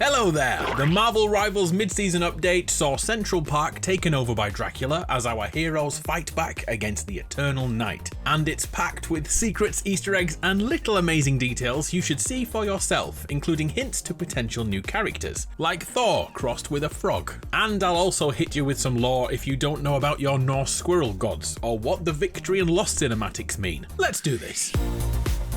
Hello there! The Marvel Rivals mid-season update saw Central Park taken over by Dracula as our heroes fight back against the Eternal Night. And it's packed with secrets, Easter eggs, and little amazing details you should see for yourself, including hints to potential new characters, like Thor crossed with a frog. And I'll also hit you with some lore if you don't know about your Norse squirrel gods, or what the victory and loss cinematics mean. Let's do this!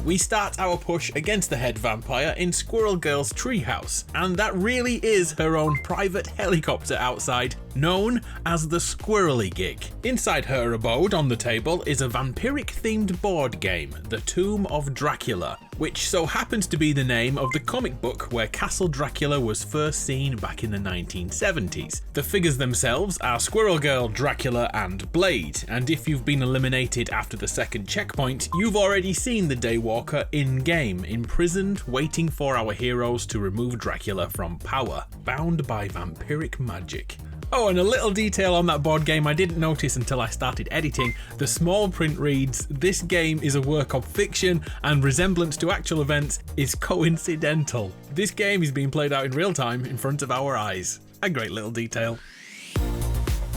We start our push against the head vampire in Squirrel Girl's treehouse, and that really is her own private helicopter outside, known as the Squirrely Gig. Inside her abode on the table is a vampiric themed board game, The Tomb of Dracula, which so happens to be the name of the comic book where Castle Dracula was first seen back in the 1970s. The figures themselves are Squirrel Girl, Dracula and Blade, and if you've been eliminated after the second checkpoint, you've already seen the Daywalker in-game, imprisoned, waiting for our heroes to remove Dracula from power, bound by vampiric magic. Oh, and a little detail on that board game I didn't notice until I started editing. The small print reads, "This game is a work of fiction and resemblance to actual events is coincidental." This game is being played out in real time in front of our eyes. A great little detail.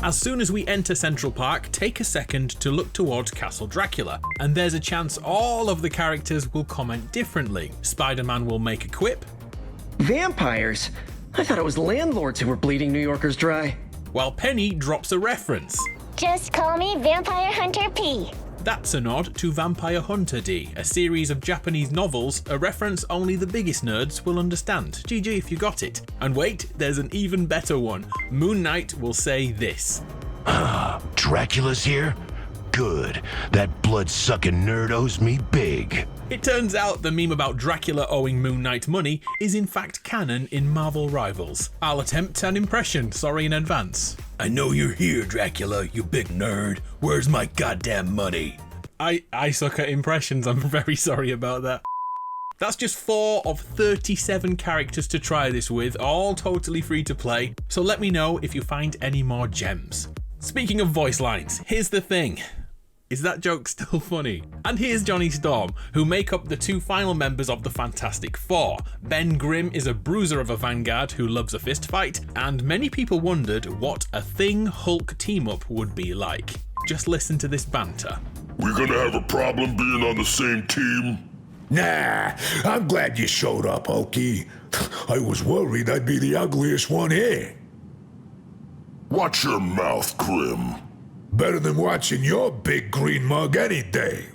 As soon as we enter Central Park, take a second to look towards Castle Dracula, and there's a chance all of the characters will comment differently. Spider-Man will make a quip. Vampires? I thought it was landlords who were bleeding New Yorkers dry. While Penny drops a reference. Just call me Vampire Hunter P. That's a nod to Vampire Hunter D, a series of Japanese novels, a reference only the biggest nerds will understand. GG if you got it. And wait, there's an even better one. Moon Knight will say this. Dracula's here? Good. That blood-sucking nerd owes me big. It turns out the meme about Dracula owing Moon Knight money is in fact canon in Marvel Rivals. I'll attempt an impression, sorry in advance. I know you're here, Dracula, you big nerd. Where's my goddamn money? I suck at impressions, I'm very sorry about that. That's just 4 of 37 characters to try this with, all totally free to play, so let me know if you find any more gems. Speaking of voice lines, here's the thing. Is that joke still funny? And here's Johnny Storm, who make up the 2 final members of the Fantastic Four. Ben Grimm is a bruiser of a vanguard who loves a fist fight, and many people wondered what a Thing Hulk team-up would be like. Just listen to this banter. We're gonna have a problem being on the same team? Nah, I'm glad you showed up, Hulky. I was worried I'd be the ugliest one here. Watch your mouth, Grimm. Better than watching your big green mug any day.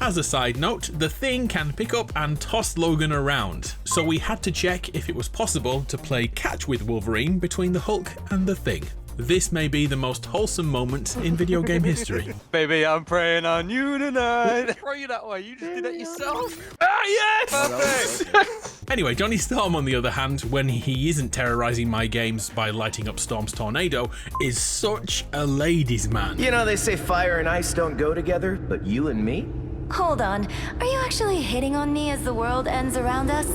As a side note, the Thing can pick up and toss Logan around, so we had to check if it was possible to play catch with Wolverine between the Hulk and the Thing. This may be the most wholesome moment in video game history. Baby, I'm praying on you tonight. Pray that way. You just did it yourself. Ah, yes! Perfect. Anyway, Johnny Storm, on the other hand, when he isn't terrorizing my games by lighting up Storm's tornado, is such a ladies' man. You know, they say fire and ice don't go together, but you and me? Hold on, are you actually hitting on me as the world ends around us?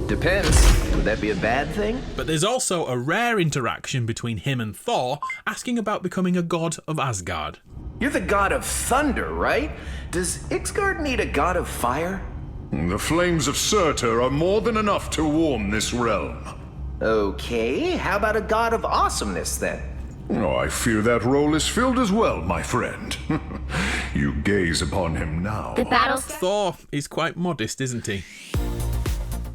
Depends. Would that be a bad thing? But there's also a rare interaction between him and Thor, asking about becoming a god of Asgard. You're the god of thunder, right? Does Ixgard need a god of fire? The flames of Surtur are more than enough to warm this realm. Okay, how about a god of awesomeness then? Oh, I fear that role is filled as well, my friend. You gaze upon him now. The battle. Thor is quite modest, isn't he?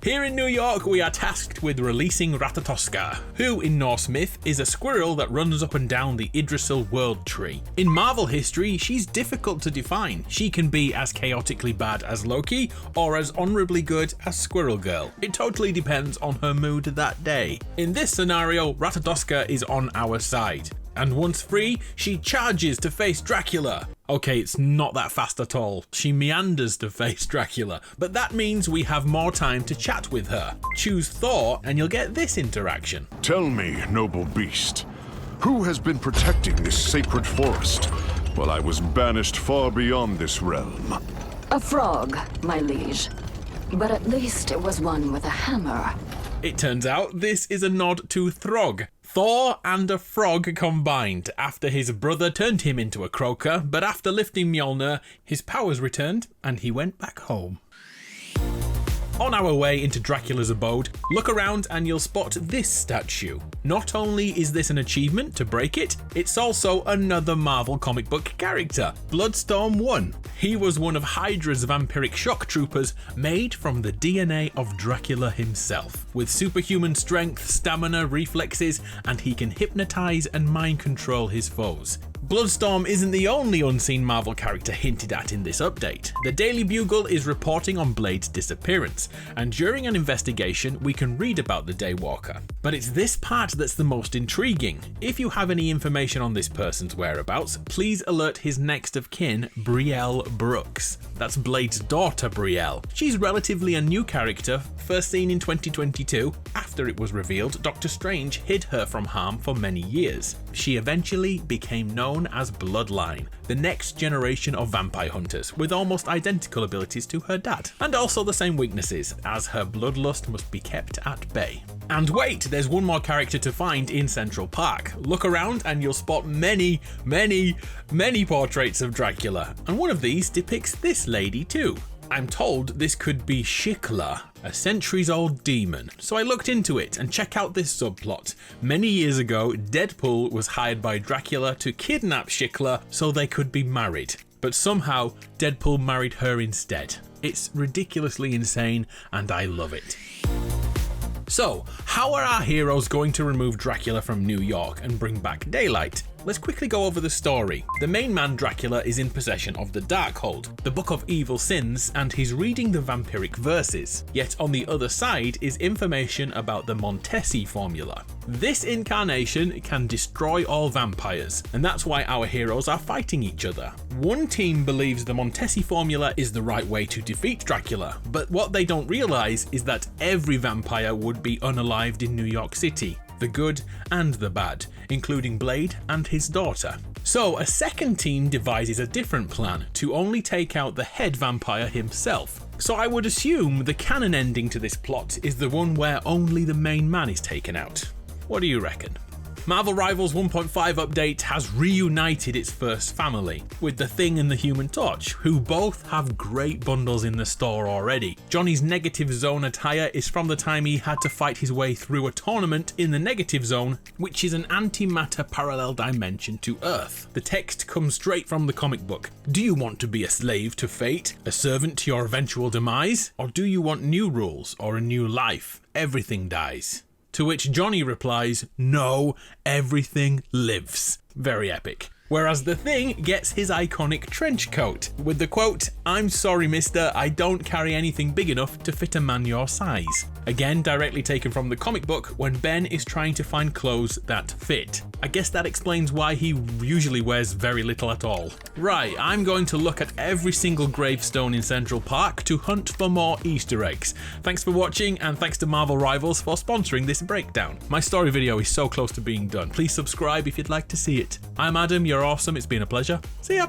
Here in New York, we are tasked with releasing Ratatoskr, who in Norse myth is a squirrel that runs up and down the Yggdrasil world tree. In Marvel history, she's difficult to define. She can be as chaotically bad as Loki, or as honorably good as Squirrel Girl. It totally depends on her mood that day. In this scenario, Ratatoskr is on our side, and once free, she charges to face Dracula. Okay, it's not that fast at all. She meanders to face Dracula, but that means we have more time to chat with her. Choose Thor and you'll get this interaction. Tell me, noble beast, who has been protecting this sacred forest while I was banished far beyond this realm? A frog, my liege. But at least it was one with a hammer. It turns out this is a nod to Throg. Thor and a frog combined after his brother turned him into a croaker, but after lifting Mjolnir, his powers returned and he went back home. On our way into Dracula's abode, look around and you'll spot this statue. Not only is this an achievement to break it, it's also another Marvel comic book character, Bloodstorm 1. He was one of Hydra's vampiric shock troopers made from the DNA of Dracula himself. With superhuman strength, stamina, reflexes, and he can hypnotize and mind control his foes. Bloodstorm isn't the only unseen Marvel character hinted at in this update. The Daily Bugle is reporting on Blade's disappearance, and during an investigation we can read about the Daywalker. But it's this part that's the most intriguing. If you have any information on this person's whereabouts, please alert his next of kin, Brielle Brooks. That's Blade's daughter, Brielle. She's relatively a new character, first seen in 2022. After it was revealed, Doctor Strange hid her from harm for many years. She eventually became known as Bloodline, the next generation of vampire hunters, with almost identical abilities to her dad, and also the same weaknesses, as her bloodlust must be kept at bay. And wait, there's one more character to find in Central Park. Look around and you'll spot many portraits of Dracula, and one of these depicts this lady too. I'm told this could be Shikla, a centuries-old demon, so I looked into it and check out this subplot. Many years ago, Deadpool was hired by Dracula to kidnap Shikla so they could be married, but somehow Deadpool married her instead. It's ridiculously insane and I love it. So, how are our heroes going to remove Dracula from New York and bring back daylight? Let's quickly go over the story. The main man, Dracula, is in possession of the Darkhold, the Book of Evil Sins, and he's reading the vampiric verses. Yet on the other side is information about the Montesi formula. This incarnation can destroy all vampires, and that's why our heroes are fighting each other. One team believes the Montesi formula is the right way to defeat Dracula, but what they don't realize is that every vampire would be unalived in New York City. The good and the bad, including Blade and his daughter. So a second team devises a different plan to only take out the head vampire himself. So I would assume the canon ending to this plot is the one where only the main man is taken out. What do you reckon? Marvel Rivals 1.5 update has reunited its first family, with the Thing and the Human Torch, who both have great bundles in the store already. Johnny's Negative Zone attire is from the time he had to fight his way through a tournament in the Negative Zone, which is an antimatter parallel dimension to Earth. The text comes straight from the comic book. Do you want to be a slave to fate, a servant to your eventual demise, or do you want new rules or a new life? Everything dies. To which Johnny replies, no, everything lives. Very epic. Whereas the Thing gets his iconic trench coat with the quote, "I'm sorry mister, I don't carry anything big enough to fit a man your size." Again, directly taken from the comic book when Ben is trying to find clothes that fit. I guess that explains why he usually wears very little at all. Right, I'm going to look at every single gravestone in Central Park to hunt for more Easter eggs. Thanks for watching, and thanks to Marvel Rivals for sponsoring this breakdown. My story video is so close to being done. Please subscribe if you'd like to see it. I'm Adam, you're awesome, it's been a pleasure. See ya!